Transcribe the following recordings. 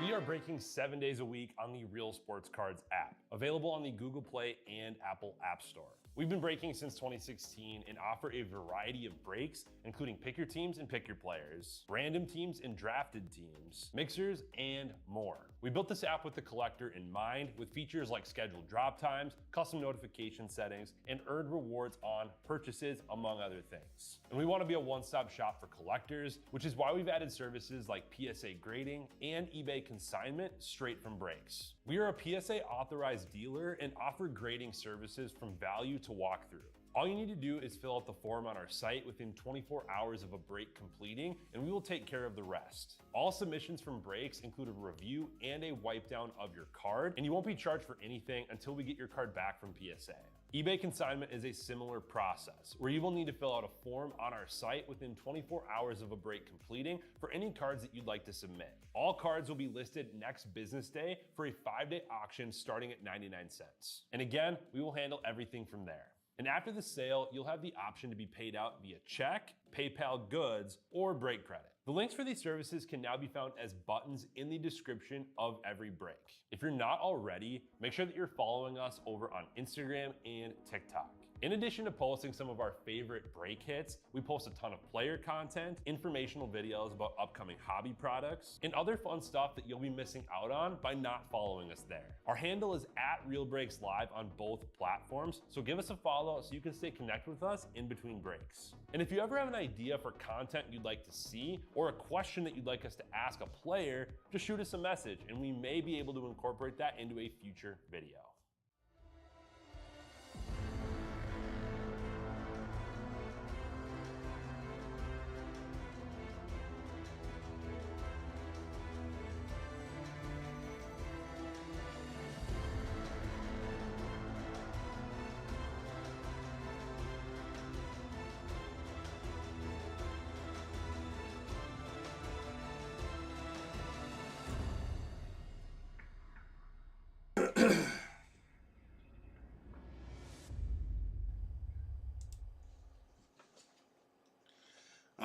We are breaking 7 days a week on the Real Sports Cards app, available on the Google Play and Apple App Store. We've been breaking since 2016 and offer a variety of breaks, including pick your teams and pick your players, random teams and drafted teams, mixers, and more. We built this app with the collector in mind, with features like scheduled drop times, custom notification settings, and earned rewards on purchases, among other things. And we want to be a one-stop shop for collectors, which is why we've added services like PSA grading and eBay consignment straight from breaks. We are a PSA authorized dealer and offer grading services from value to walkthrough. All you need to do is fill out the form on our site within 24 hours of a break completing, and we will take care of the rest. All submissions from breaks include a review and a wipe down of your card, and you won't be charged for anything until we get your card back from PSA. eBay consignment is a similar process, where you will need to fill out a form on our site within 24 hours of a break completing for any cards that you'd like to submit. All cards will be listed next business day for a 5-day auction starting at 99 cents. And again, we will handle everything from there. And after the sale, you'll have the option to be paid out via check, PayPal goods, or break credit. The links for these services can now be found as buttons in the description of every break. If you're not already, make sure that you're following us over on Instagram and TikTok. In addition to posting some of our favorite break hits, we post a ton of player content, informational videos about upcoming hobby products, and other fun stuff that you'll be missing out on by not following us there. Our handle is @RealBreaksLive on both platforms, so give us a follow so you can stay connected with us in between breaks. And if you ever have an idea for content you'd like to see, or a question that you'd like us to ask a player, just shoot us a message and we may be able to incorporate that into a future video.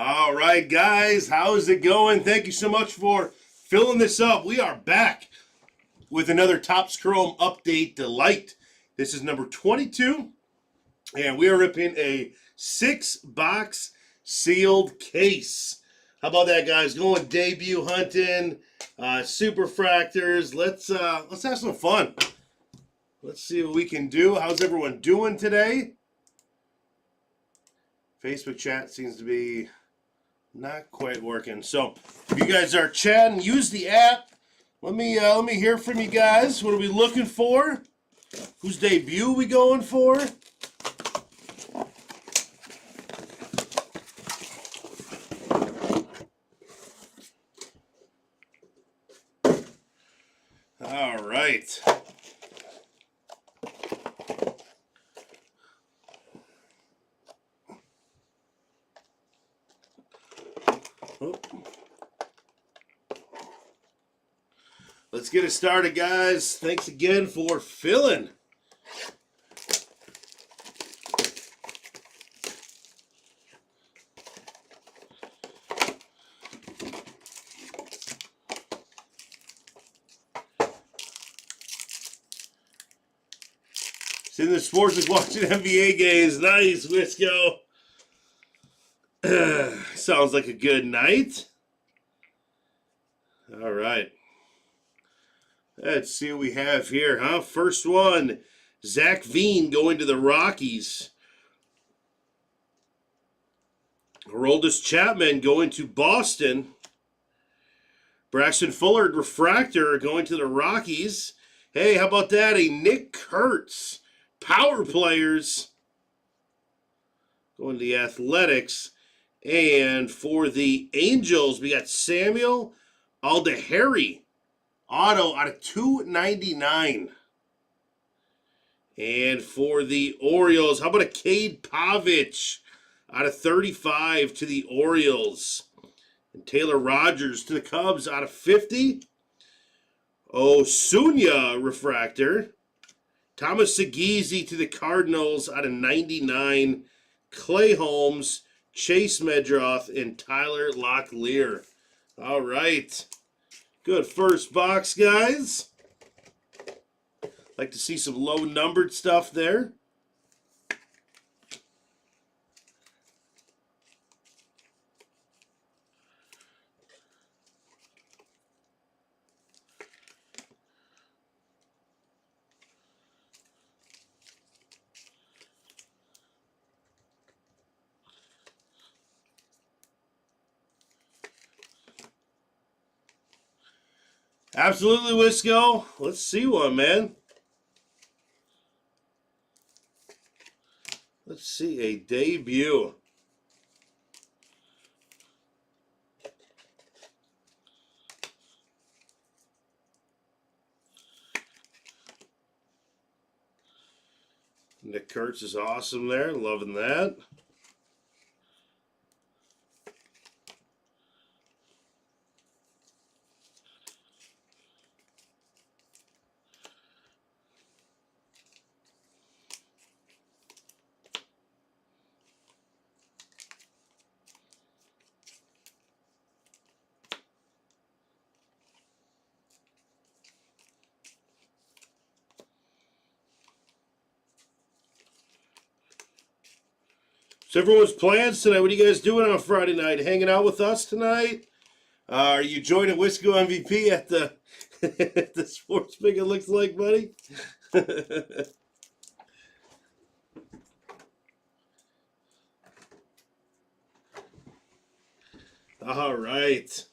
All right, guys, how's it going? Thank you so much for filling this up. We are back with another Topps Chrome Update Delight. This is number 22, and we are ripping a 6-box sealed case. How about that, guys? Going debut hunting, superfractors. Let's have some fun. Let's see what we can do. How's everyone doing today? Facebook chat seems to be not quite working. So if you guys are chatting, use the app. Let me hear from you guys. What are we looking for? Whose debut are we going for? All right. Let's get it started, guys. Thanks again for filling. Sitting in the sports is watching NBA games. Nice, Wisco. Sounds like a good night. All right. Let's see what we have here, huh? First one, Zach Veen going to the Rockies. Aroldis Chapman going to Boston. Braxton Fuller, refractor, going to the Rockies. Hey, how about that? A Nick Kurtz, power players, going to the Athletics. And for the Angels, we got Samuel Aldehari, auto out of 299. And for the Orioles, how about a Cade Pavich out of 35 to the Orioles. And Taylor Rogers to the Cubs out of 50. Osunya refractor. Thomas Segezi to the Cardinals out of 99. Clay Holmes, Chase Medroth, and Tyler Locklear. All right. Good first box, guys. Like to see some low numbered stuff there. Absolutely, Wisco. Let's see one, man. Let's see a debut. Nick Kurtz is awesome there. Loving that. So everyone's plans tonight. What are you guys doing on Friday night? Hanging out with us tonight? Are you joining Wisco MVP at the at the sports pick? It looks like, buddy. All right.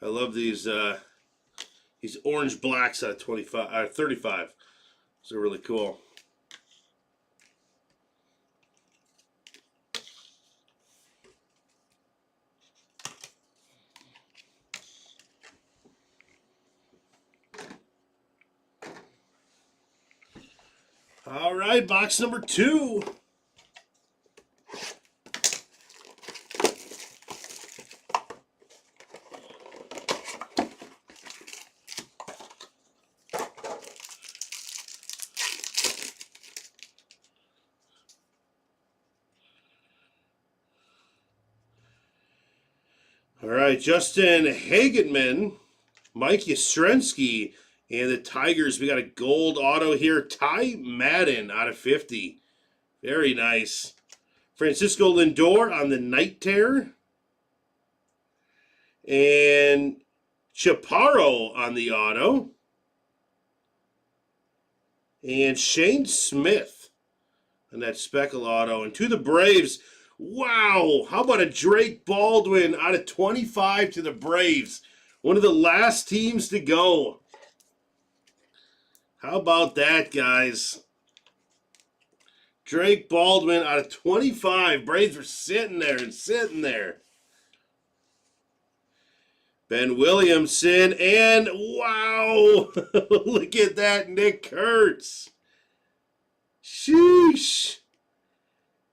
I love these orange blacks out of 25, 35. So really cool. All right, box number 2. All right, Justin Hagenman, Mike Yastrzemski, and the Tigers. We got a gold auto here. Ty Madden out of 50. Very nice. Francisco Lindor on the Night Terror. And Chaparro on the auto. And Shane Smith on that Speckle auto. And to the Braves, wow, how about a Drake Baldwin out of 25 to the Braves? One of the last teams to go. How about that, guys? Drake Baldwin out of 25. Braves were sitting there and sitting there. Ben Williamson, and wow, look at that, Nick Kurtz. Sheesh.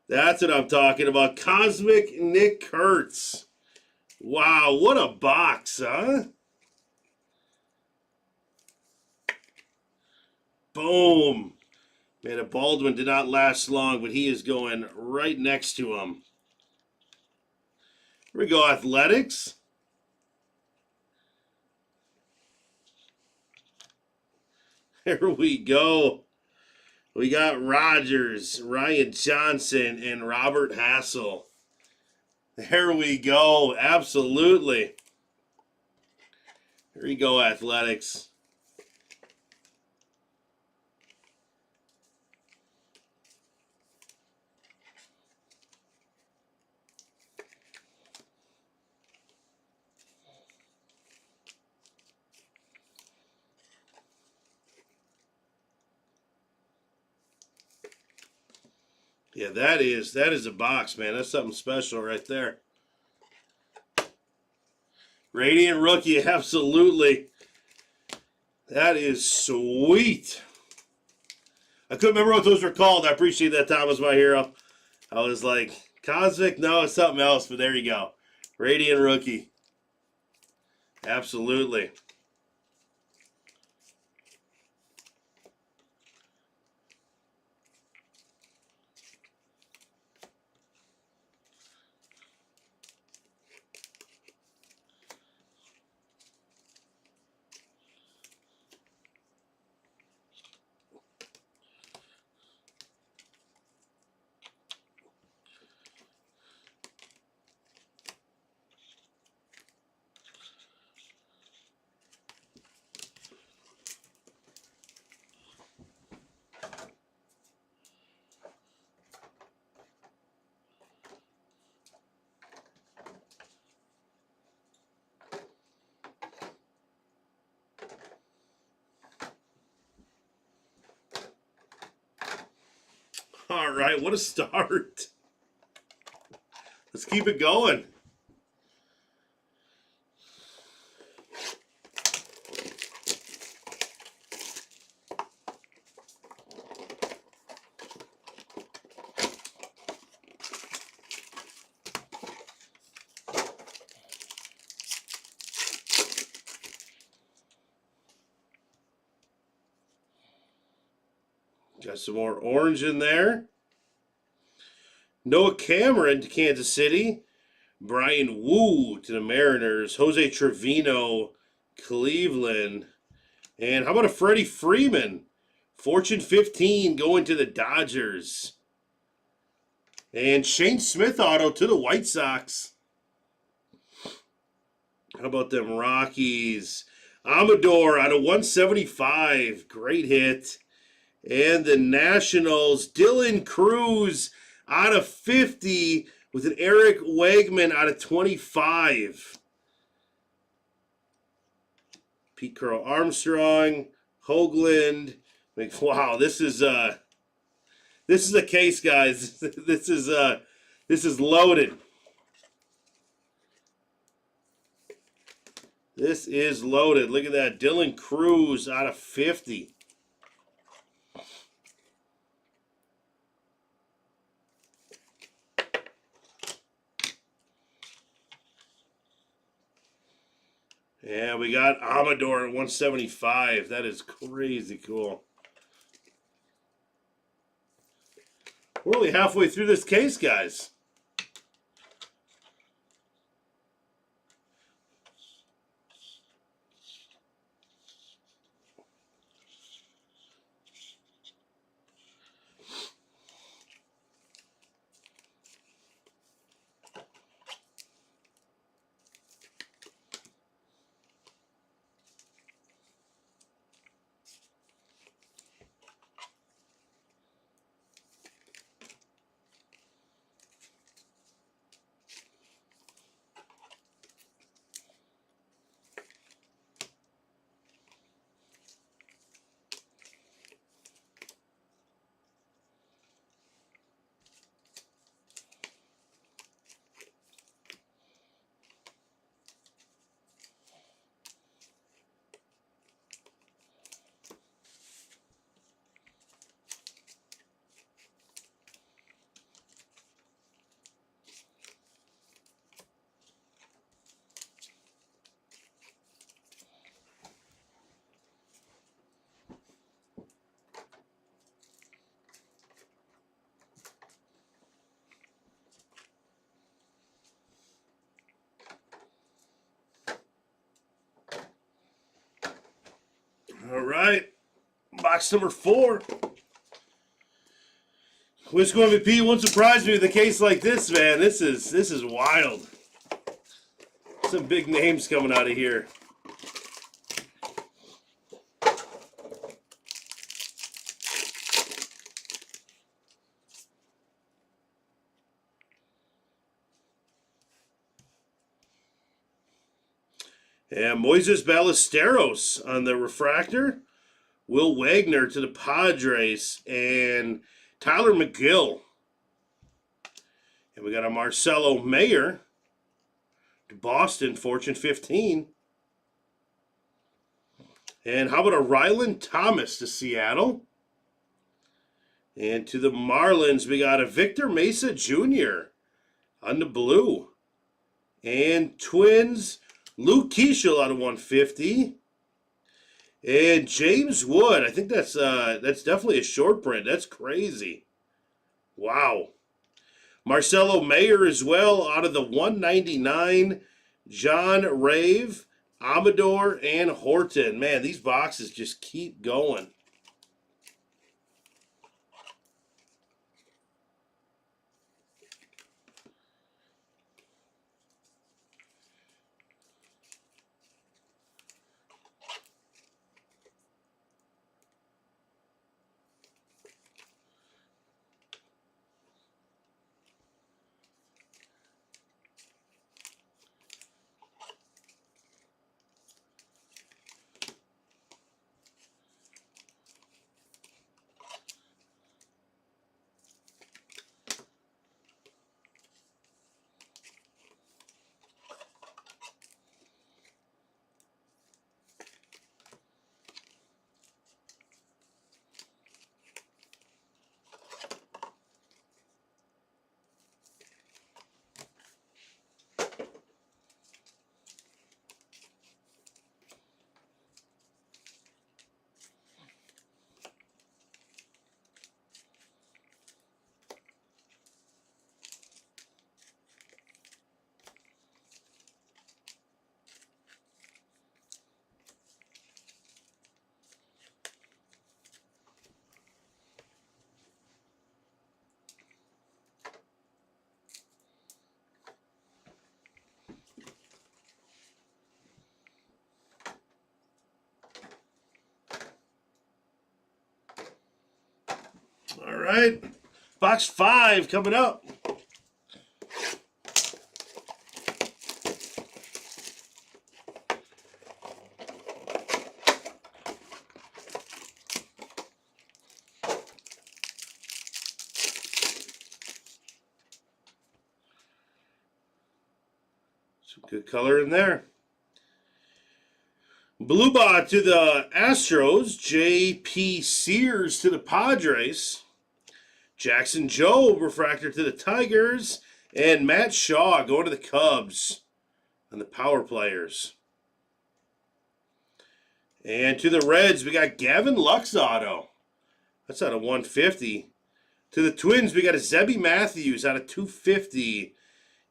That's what I'm talking about. Cosmic Nick Kurtz. Wow, what a box, huh? Boom. Man, a Baldwin did not last long, but he is going right next to him. Here we go, Athletics. Here we go. We got Rogers, Ryan Johnson, and Robert Hassel. There we go. Absolutely. Here we go, Athletics. Yeah, that is a box, man. That's something special right there. Radiant Rookie, absolutely. That is sweet. I couldn't remember what those were called. I appreciate that, Thomas, my hero. I was like, Cosmic? No, it's something else, but there you go. Radiant Rookie. Absolutely. All right, what a start. Let's keep it going. Got some more orange in there. Noah Cameron to Kansas City. Brian Wu to the Mariners. Jose Trevino, Cleveland. And how about a Freddie Freeman? Fortune 15 going to the Dodgers. And Shane Smith auto to the White Sox. How about them Rockies? Amador out of 175. Great hit. And the Nationals, Dylan Cruz out of 50 with an Eric Wegman out of 25. Pete Crow Armstrong, Hoagland. Wow, this is a case, guys. This is loaded. This is loaded. Look at that. Dylan Cruz out of 50. Yeah, we got Amador at 175. That is crazy cool. We're only halfway through this case, guys. All right, box number 4. Which going MVP won't surprise me with a case like this, man. This is wild. Some big names coming out of here. And Moises Ballesteros on the refractor. Will Wagner to the Padres. And Tyler McGill. And we got a Marcelo Mayer to Boston, Fortune 15. And how about a Ryland Thomas to Seattle? And to the Marlins, we got a Victor Mesa Jr. on the blue. And Twins, Luke Keeschel out of 150. And James Wood. I think that's definitely a short print. That's crazy. Wow. Marcelo Mayer as well out of the 199. John Rave, Amador, and Horton. Man, these boxes just keep going. right. Box 5 coming up. Some good color in there. Blue Bot to the Astros. J.P. Sears to the Padres. Jackson Joe refractor to the Tigers. And Matt Shaw going to the Cubs and the power players. And to the Reds, we got Gavin Lux auto. That's out of 150. To the Twins, we got a Zebby Matthews out of 250.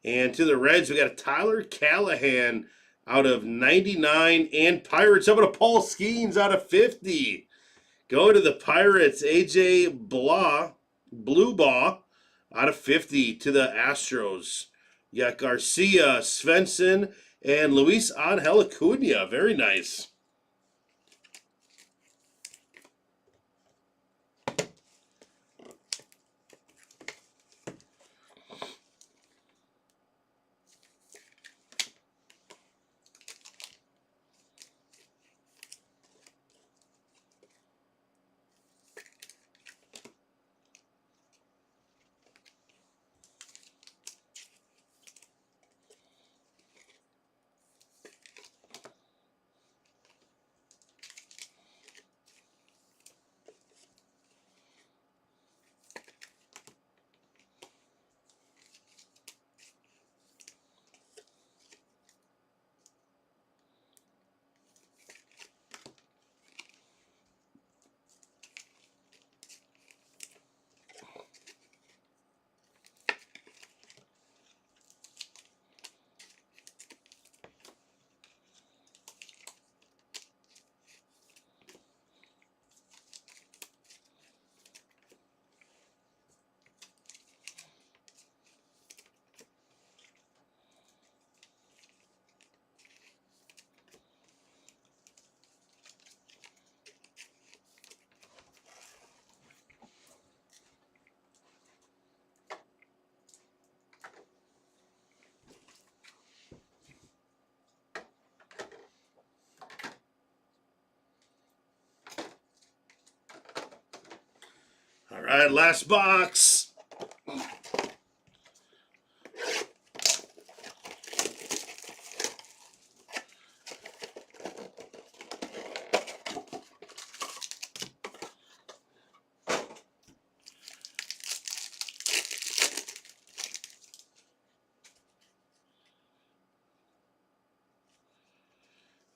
And to the Reds, we got a Tyler Callahan out of 99. And Pirates, how about a Paul Skeens out of 50? Go to the Pirates, A.J. Blue Baugh out of 50 to the Astros. You got Garcia, Svensson, and Luis Angel Acuna. Very nice. All right, last box.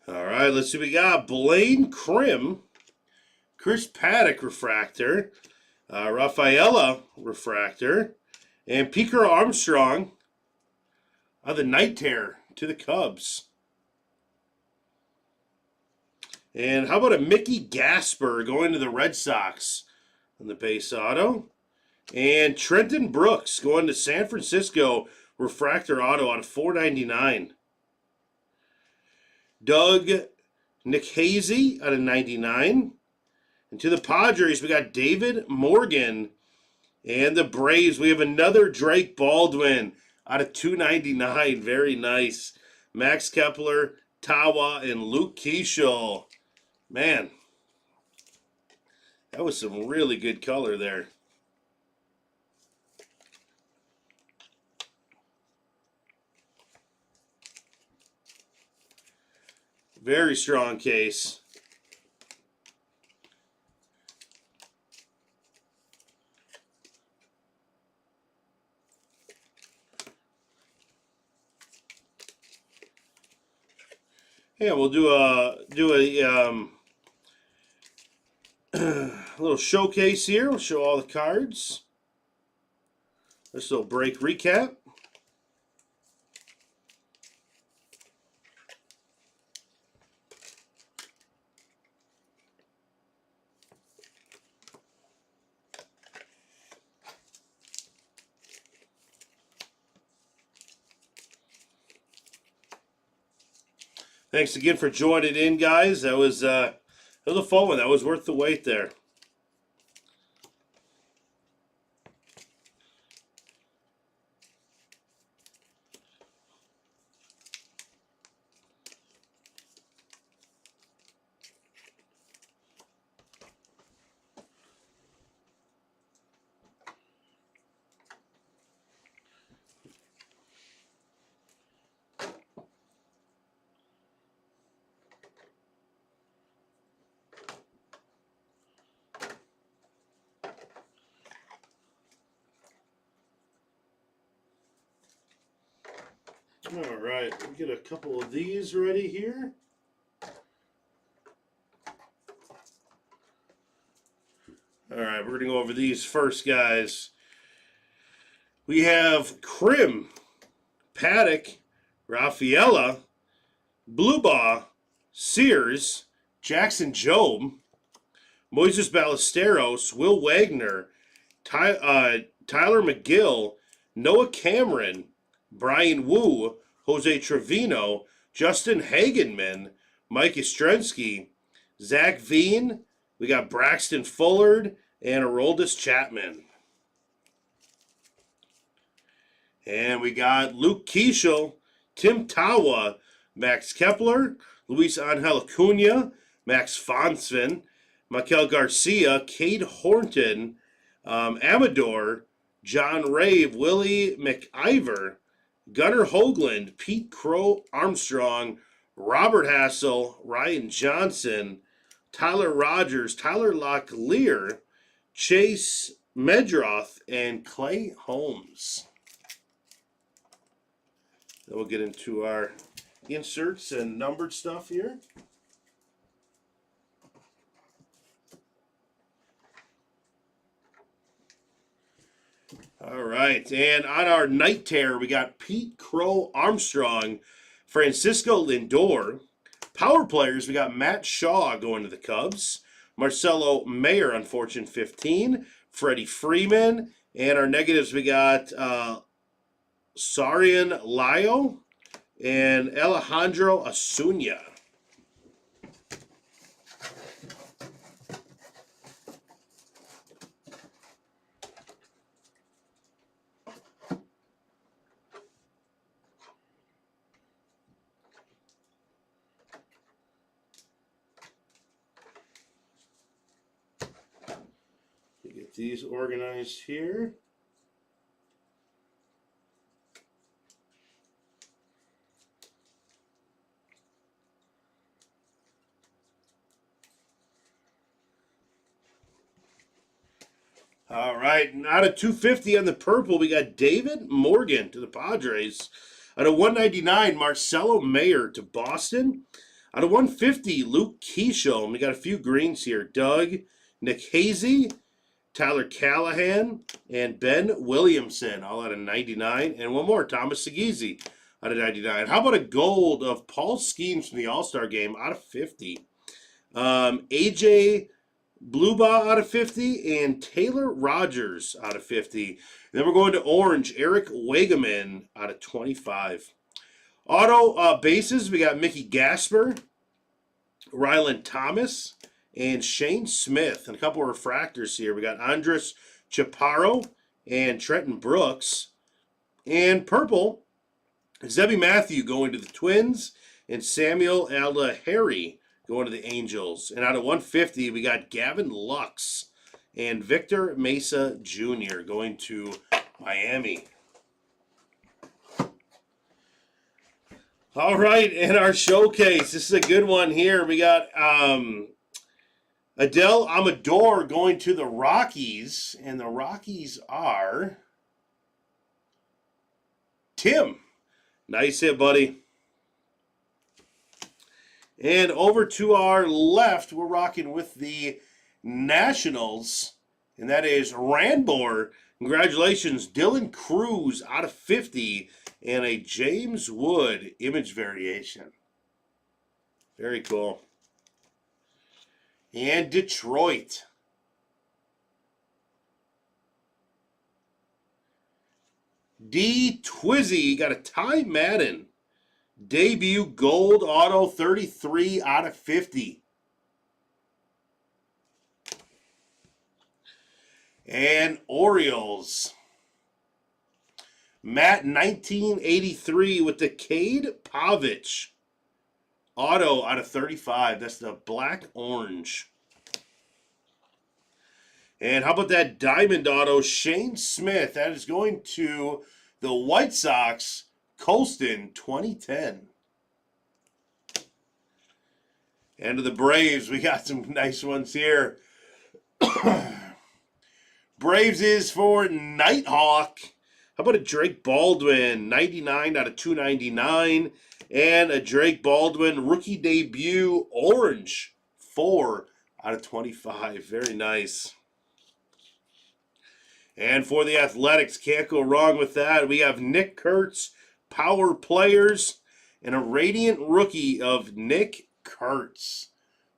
All right, let's see what we got. Blaine Crim, Chris Paddock refractor, Rafaela refractor, and Peker Armstrong of the Night Terror to the Cubs. And how about a Mickey Gasper going to the Red Sox on the base auto? And Trenton Brooks going to San Francisco, refractor auto out of 499. Doug Nikhazy out of 99. And to the Padres, we got David Morgan. And the Braves, we have another Drake Baldwin out of 299. Very nice. Max Kepler, Tawa, and Luke Keeschel. Man, that was some really good color there. Very strong case. Yeah, we'll do a little showcase here. We'll show all the cards. This little break recap. Thanks again for joining in, guys. That was a fun one. That was worth the wait there. All right, we'll get a couple of these ready here. All right, we're going to go over these first, guys. We have Krim, Paddock, Rafaela, Bluebaugh, Sears, Jackson Jobe, Moises Ballesteros, Will Wagner, Tyler McGill, Noah Cameron, Brian Wu, Jose Trevino, Justin Hagenman, Mike Yastrzemski, Zach Veen, we got Braxton Fullard, and Aroldis Chapman. And we got Luke Keeschel, Tim Tawa, Max Kepler, Luis Angel Acuna, Max Fonsven, Michael Garcia, Cade Horton, Amador, John Rave, Willie McIver, Gunnar Hoagland, Pete Crow Armstrong, Robert Hassel, Ryan Johnson, Tyler Rogers, Tyler Locklear, Chase Medroth, and Clay Holmes. Then we'll get into our inserts and numbered stuff here. All right, and on our night tear, we got Pete Crow Armstrong, Francisco Lindor. Power players, we got Matt Shaw going to the Cubs, Marcelo Mayer on Fortune 15, Freddie Freeman, and our negatives, we got Sarian Lyo and Alejandro Acuna. Get these organized here. All right, and out of 250 on the purple, we got David Morgan to the Padres. Out of 199, Marcelo Mayer to Boston. Out of 150, Luke Keeschel. And we got a few greens here. Doug, Nick Hazy, Tyler Callahan, and Ben Williamson, all out of 99. And one more, Thomas Segezi out of 99. How about a gold of Paul Skeens from the All-Star game out of 50? AJ Bluebaugh out of 50, and Taylor Rogers out of 50. And then we're going to orange, Eric Wagaman out of 25. Auto bases, we got Mickey Gasper, Ryland Thomas, and Shane Smith. And a couple of refractors here. We got Andres Chaparro and Trenton Brooks. And purple, Zebby Matthew going to the Twins, and Samuel Aldahari going to the Angels. And out of 150, we got Gavin Lux and Victor Mesa Jr. going to Miami. All right, and our showcase. This is a good one here. We got Adel Amador going to the Rockies. And the Rockies are Tim. Nice hit, buddy. And over to our left, we're rocking with the Nationals, and that is Randbor. Congratulations, Dylan Cruz out of 50, and a James Wood image variation. Very cool. And Detroit. D. Twizzy got a Ty Madden. Debut gold auto 33 out of 50. And Orioles. Matt 1983 with the Cade Pavich. Auto out of 35. That's the black orange. And how about that diamond auto, Shane Smith? That is going to the White Sox. Colston 2010. And to the Braves, we got some nice ones here. Braves is for Nighthawk, How about a Drake Baldwin, 99 out of 299, and a Drake Baldwin rookie debut orange, 4 out of 25. Very nice. And for the Athletics, can't go wrong with that. We have Nick Kurtz, Power Players, and a Radiant rookie of Nick Kurtz,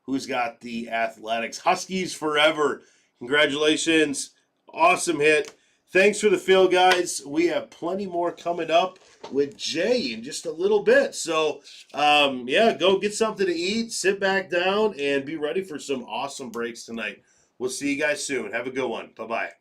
who's got the Athletics. Huskies forever. Congratulations. Awesome hit. Thanks for the fill, guys. We have plenty more coming up with Jay in just a little bit. So, yeah, go get something to eat, sit back down, and be ready for some awesome breaks tonight. We'll see you guys soon. Have a good one. Bye-bye.